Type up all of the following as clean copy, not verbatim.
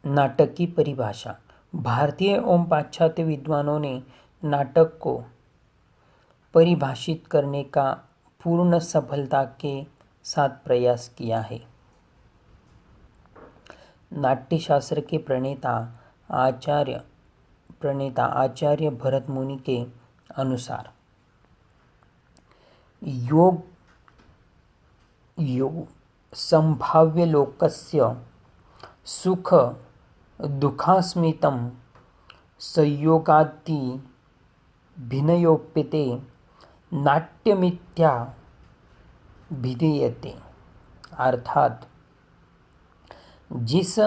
नाटक की परिभाषा। भारतीय एवं पाश्चात्य विद्वानों ने नाटक को परिभाषित करने का पूर्ण सफलता के साथ प्रयास किया है। नाट्यशास्त्र के प्रणेता आचार्य भरत मुनि के अनुसार योग संभाव्य लोकस्य सुख दुःखास्मितं संयोगादि भिन्नयोप्यते नाट्यमित्या भिधीयते। अर्थात जिस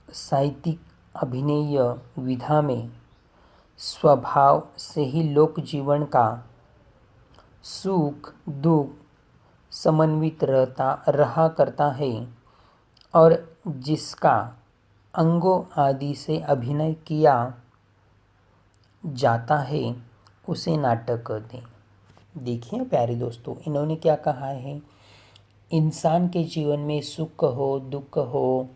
साहित्यिक अभिनय विधा में स्वभाव से ही लोक जीवन का सुख दुख समन्वित रहा करता है और जिसका अंगों आदि से अभिनय किया जाता है उसे नाटक कहते हैं। देखिए प्यारे दोस्तों, इन्होंने क्या कहा है, इंसान के जीवन में सुख हो दुख हो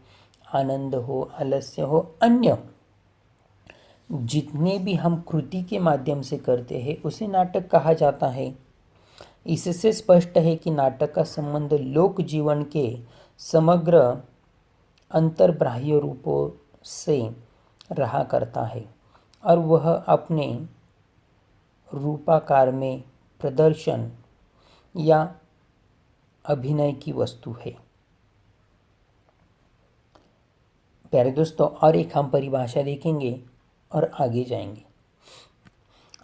आनंद हो आलस्य हो, अन्य जितने भी हम कृति के माध्यम से करते हैं उसे नाटक कहा जाता है। इससे स्पष्ट है कि नाटक का संबंध लोक जीवन के समग्र अंतर्बाह्य रूपों से रहा करता है और वह अपने रूपाकार में प्रदर्शन या अभिनय की वस्तु है। प्यारे दोस्तों, और एक हम परिभाषा देखेंगे और आगे जाएंगे।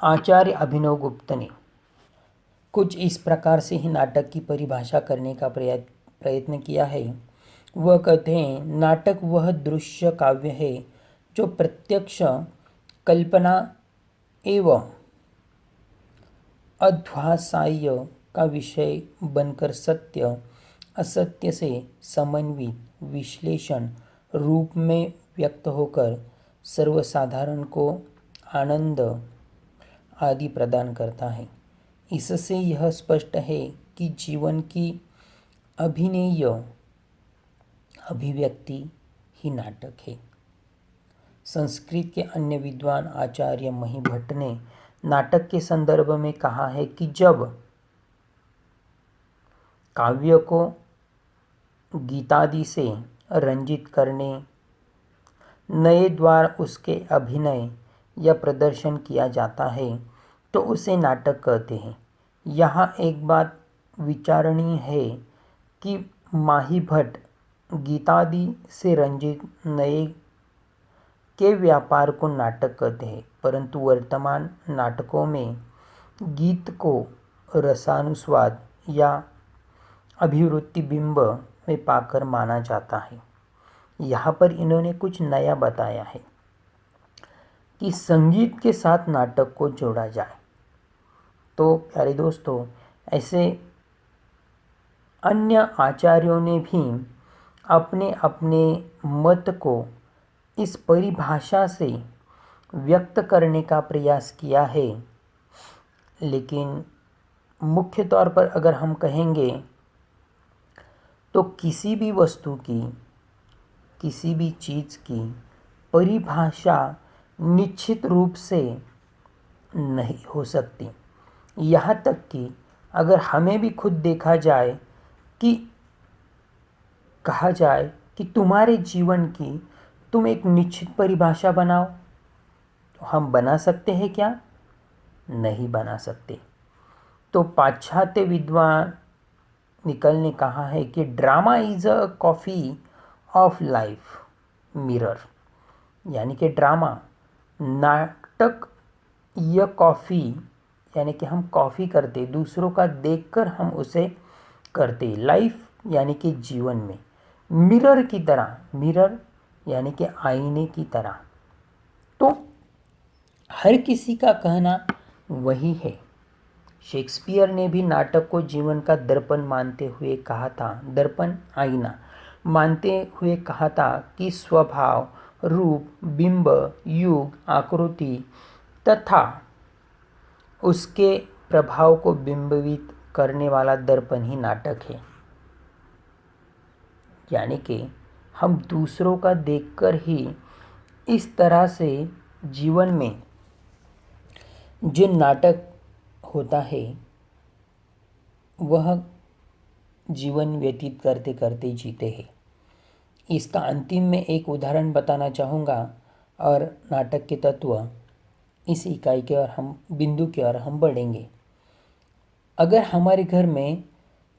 आचार्य अभिनव गुप्त ने कुछ इस प्रकार से ही नाटक की परिभाषा करने का प्रयत्न किया है। वह कहते हैं, नाटक वह दृश्य काव्य है जो प्रत्यक्ष कल्पना एवं अध्यासाय का विषय बनकर सत्य असत्य से समन्वित विश्लेषण रूप में व्यक्त होकर सर्वसाधारण को आनंद आदि प्रदान करता है। इससे यह स्पष्ट है कि जीवन की अभिनय अभिव्यक्ति ही नाटक है। संस्कृत के अन्य विद्वान आचार्य महिभट्ट ने नाटक के संदर्भ में कहा है कि जब काव्य को गीतादि से रंजित करने नए द्वार उसके अभिनय या प्रदर्शन किया जाता है तो उसे नाटक कहते हैं। यहाँ एक बात विचारणीय है कि महिभट्ट गीतादि से रंजित नए के व्यापार को नाटक कहते हैं, परंतु वर्तमान नाटकों में गीत को रसानुस्वाद या अभिवृत्ति बिंब में पाकर माना जाता है। यहाँ पर इन्होंने कुछ नया बताया है कि संगीत के साथ नाटक को जोड़ा जाए। तो प्यारे दोस्तों, ऐसे अन्य आचार्यों ने भी अपने अपने मत को इस परिभाषा से व्यक्त करने का प्रयास किया है, लेकिन मुख्य तौर पर अगर हम कहेंगे तो किसी भी वस्तु की किसी भी चीज़ की परिभाषा निश्चित रूप से नहीं हो सकती। यहाँ तक कि अगर हमें भी खुद देखा जाए कि कहा जाए कि तुम्हारे जीवन की तुम एक निश्चित परिभाषा बनाओ, तो हम बना सकते हैं क्या? नहीं बना सकते। तो पाश्चात्य विद्वान निकल ने कहा है कि drama is a coffee of life mirror, यानी कि ड्रामा नाटक यह कॉफ़ी, यानी कि हम कॉफ़ी करते दूसरों का देखकर हम उसे करते, लाइफ यानी कि जीवन में मिरर की तरह, मिरर यानी कि आईने की तरह। तो हर किसी का कहना वही है। शेक्सपियर ने भी नाटक को जीवन का दर्पण मानते हुए कहा था, दर्पण आईना मानते हुए कहा था कि स्वभाव रूप बिंब युग आकृति तथा उसके प्रभाव को बिंबित करने वाला दर्पण ही नाटक है। यानी कि हम दूसरों का देखकर ही इस तरह से जीवन में जो नाटक होता है वह जीवन व्यतीत करते करते जीते हैं। इसका अंतिम में एक उदाहरण बताना चाहूँगा और नाटक के तत्व इस इकाई के और हम बिंदु की ओर हम बढ़ेंगे। अगर हमारे घर में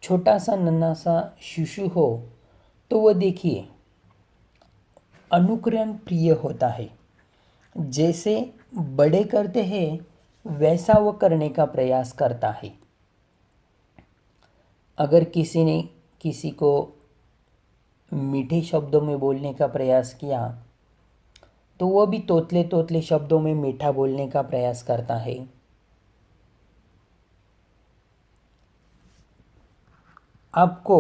छोटा सा नन्हा सा शिशु हो तो वह देखिए अनुकरण प्रिय होता है। जैसे बड़े करते हैं वैसा वो करने का प्रयास करता है। अगर किसी ने किसी को मीठे शब्दों में बोलने का प्रयास किया तो वह भी तोतले तोतले शब्दों में मीठा बोलने का प्रयास करता है। आपको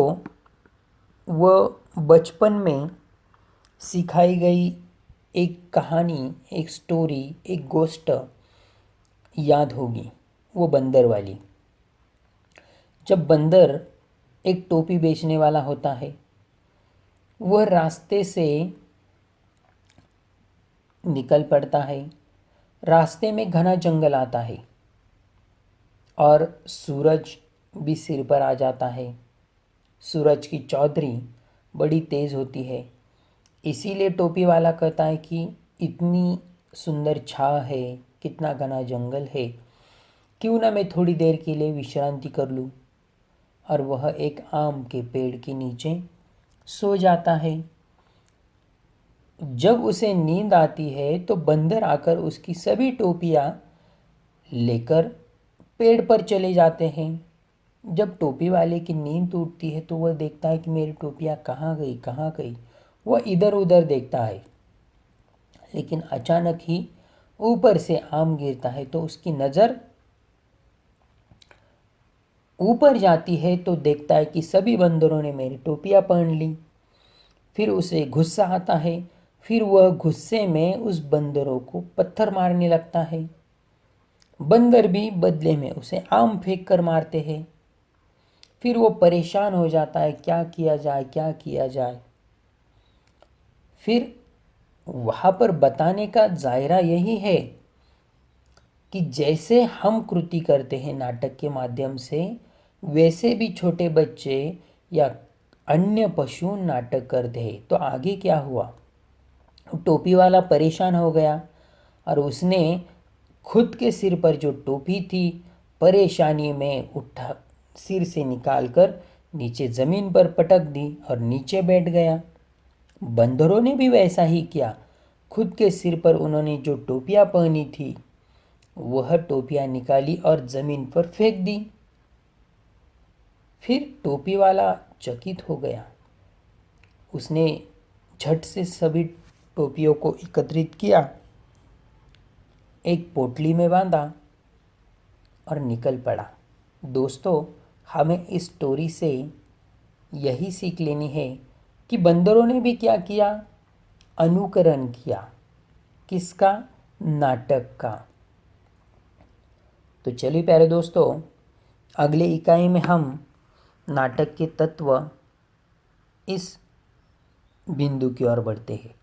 वह बचपन में सिखाई गई एक कहानी, एक स्टोरी, एक गोष्ट याद होगी, वो बंदर वाली। जब बंदर एक टोपी बेचने वाला होता है, वह रास्ते से निकल पड़ता है। रास्ते में घना जंगल आता है और सूरज भी सिर पर आ जाता है। सूरज की चौधरी बड़ी तेज़ होती है, इसीलिए टोपी वाला कहता है कि इतनी सुंदर छाह है, कितना घना जंगल है, क्यों ना मैं थोड़ी देर के लिए विश्रांति कर लूँ। और वह एक आम के पेड़ के नीचे सो जाता है। जब उसे नींद आती है तो बंदर आकर उसकी सभी टोपियाँ लेकर पेड़ पर चले जाते हैं। जब टोपी वाले की नींद टूटती है तो वह देखता है कि मेरी टोपियाँ कहाँ गई, कहाँ गई। वह इधर उधर देखता है, लेकिन अचानक ही ऊपर से आम गिरता है तो उसकी नज़र ऊपर जाती है तो देखता है कि सभी बंदरों ने मेरी टोपियाँ पहन ली। फिर उसे गुस्सा आता है। फिर वह गुस्से में उस बंदरों को पत्थर मारने लगता है। बंदर भी बदले में उसे आम फेंक कर मारते हैं। फिर वो परेशान हो जाता है, क्या किया जाए, क्या किया जाए। फिर वहाँ पर बताने का दायरा यही है कि जैसे हम कृति करते हैं नाटक के माध्यम से, वैसे भी छोटे बच्चे या अन्य पशु नाटक करते हैं। तो आगे क्या हुआ, टोपी वाला परेशान हो गया और उसने खुद के सिर पर जो टोपी थी परेशानी में उठा सिर से निकालकर नीचे ज़मीन पर पटक दी और नीचे बैठ गया। बंदरों ने भी वैसा ही किया। खुद के सिर पर उन्होंने जो टोपियाँ पहनी थी वह टोपियाँ निकाली और ज़मीन पर फेंक दी। फिर टोपी वाला चकित हो गया। उसने झट से सभी टोपियों को एकत्रित किया, एक पोटली में बांधा और निकल पड़ा। दोस्तों, हमें इस स्टोरी से यही सीख लेनी है कि बंदरों ने भी क्या किया, अनुकरण किया। किसका? नाटक का। तो चलिए प्यारे दोस्तों, अगले इकाई में हम नाटक के तत्व इस बिंदु की ओर बढ़ते हैं।